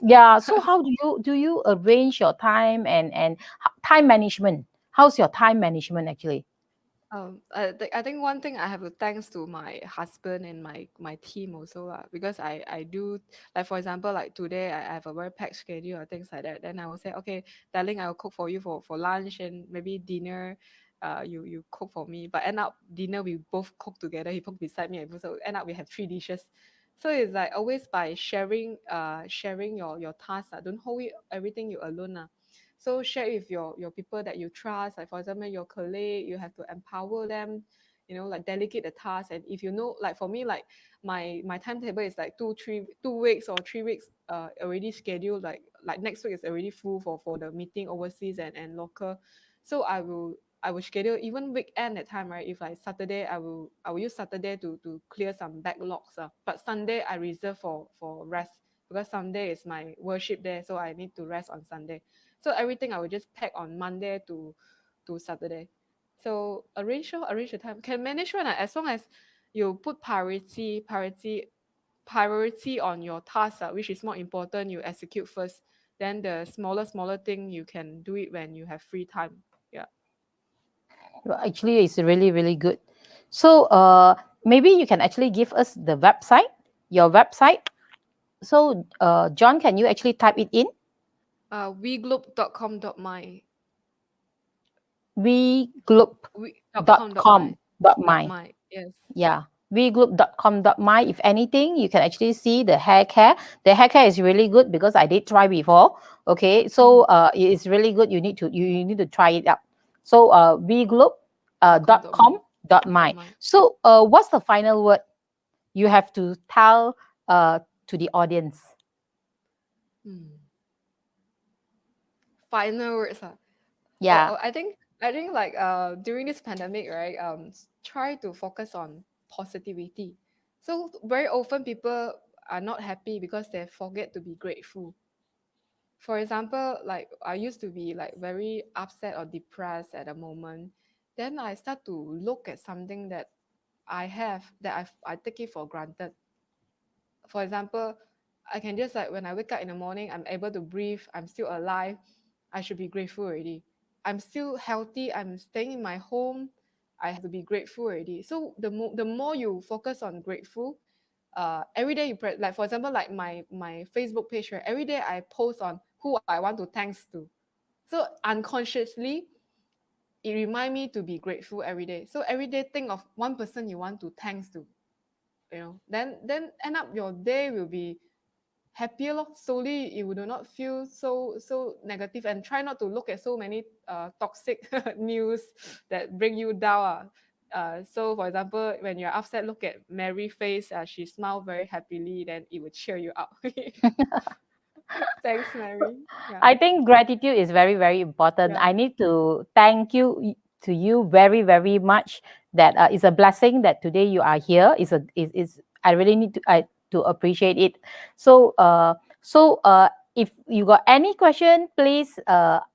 yeah, so how do you arrange your time, and time management? How's your time management actually? I think one thing I have to thanks to my husband and my team also because I do, like for example, like today I have a very packed schedule or things like that. Then I will say, okay, darling, I will cook for you for lunch and maybe dinner. You cook for me, but end up dinner we both cook together. He cook beside me, so end up we have three dishes. So it's like always by sharing your tasks. Don't hold it everything you alone. So share with your people that you trust. Like for example, your colleague, you have to empower them, like delegate the task. And if like for me, like my timetable is like 2 weeks or 3 weeks already scheduled. Like next week is already full for the meeting overseas and local. So I will schedule even weekend at time, right? If like Saturday, I will use Saturday to clear some backlogs. But Sunday I reserve for rest, because Sunday is my worship day, so I need to rest on Sunday. So everything I will just pack on Monday to Saturday. So arrange the time. Can manage one as long as you put priority on your task, which is more important. You execute first. Then the smaller thing you can do it when you have free time. Yeah. Well, actually, it's really, really good. So maybe you can actually give us the website, your website. So John, can you actually type it in? WeGlobe.com.my. WeGlobe.com.my. We.com.my. Dot my. Yes. Yeah, WeGlobe.com.my. If anything, you can actually see the hair care. The hair care is really good because I did try before. Okay, so it is really good. You need to try it out. So WeGlobe dot .com.my. com dot Dot my. my. So what's the final word you have to tell to the audience? Hmm. Final words. Yeah. I think like during this pandemic, right? Try to focus on positivity. So very often people are not happy because they forget to be grateful. For example, like I used to be like very upset or depressed at a moment. Then I start to look at something that I have that I take it for granted. For example, I can just like when I wake up in the morning, I'm able to breathe, I'm still alive. I should be grateful already. I'm still healthy, I'm staying in my home. I have to be grateful already. So the more you focus on grateful, every day like for example, like my Facebook page, right? Every day I post on who I want to thanks to. So unconsciously, it remind me to be grateful every day. So every day think of one person you want to thanks to, then end up your day will be happier lor. Slowly you will not feel so negative, and try not to look at so many toxic news that bring you down. So for example, when you're upset, look at Mary face. She smiled very happily, then it will cheer you up. Thanks, Mary. Yeah. I think gratitude is very, very important. Yeah. I need to thank you to you very, very much. That it's a blessing that today you are here. Is I really need to appreciate it. So if you got any question, please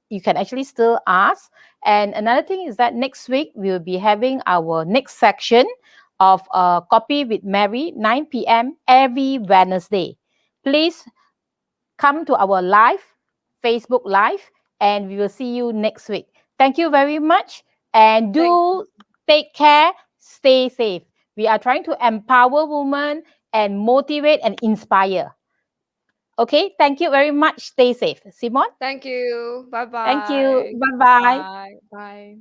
you can actually still ask. And another thing is that next week we will be having our next section of Copy with Mary, 9 p.m. every Wednesday. Please come to our live, Facebook Live, and we will see you next week. Thank you very much, and Thank do take care, stay safe. We are trying to empower women and motivate and inspire. Okay, thank you very much. Stay safe. Simon, thank you. Bye thank you. bye. Bye bye. Bye. Bye.